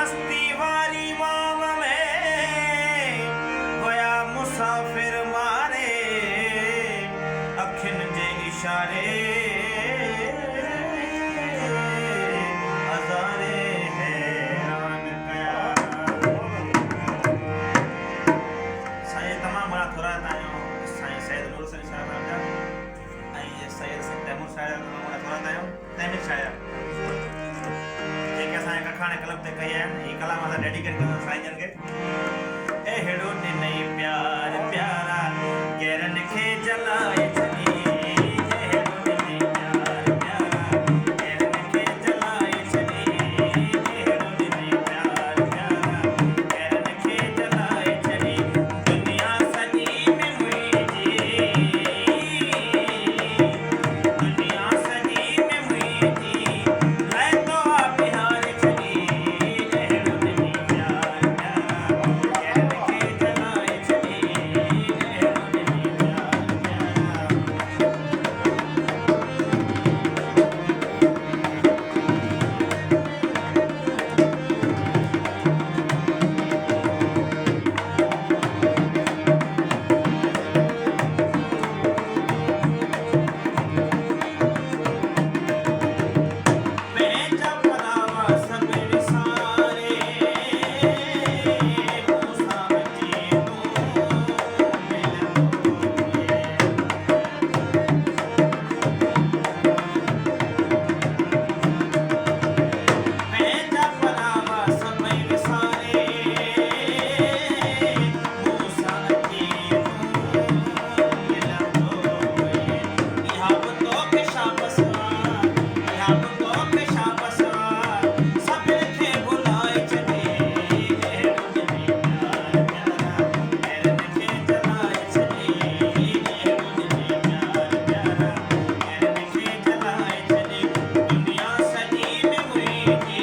मस्ती वारी माम में वया मुसाफिर मारे अखिन जे इशारे हज़ारे हैरान कया। साईं तमाम बड़ा थोरा तायो साईं सैयद नूर हुसैन शाह साहब जा ऐं सैयद तैमूर शायर तमाम बड़ा थोरा तायो तैमीर शायर जेके असांजे कखाणे क्लब ते कई आहिनि ही कलाम असां डेडिकेट कयूं साईं जन खे। एहिड़ो ॾिनई प्यार प्यारा गैरनि खे जलाए छॾी एहिड़ो ॾिनई प्यार प्यारा गैरनि खे जलाए छॾी एहिड़ो ॾिनई प्यार प्यारा गैरनि खे जलाए छॾी दुनिया सॼी में मुंहिंजी दुनिया सॼी में मुंहिंजी लहंदो आहे बिहार छॾी एहिड़ो ॾिनई प्यार प्यारा गैरनि खे जलाए छॾी एहिड़ो ॾिनई प्यार प्यारा। पंहिंजा परावा सभेड़ सारे मूंसां अची तूं पंहिंजा परावा सभेड़ सारे मूंसां अची तूं मिलंदो इहा बि तोखे शाबस इहा बि तोखे शाबस सभिनि खे भुलाए छॾी एहिड़ो ॾिनई प्यार प्यारा गैरनि खे जलाए छॾी एहिड़ो ॾिनई प्यार प्यारा गैरनि खे जलाए छॾी दुनिया सॼी में मुंहिंजी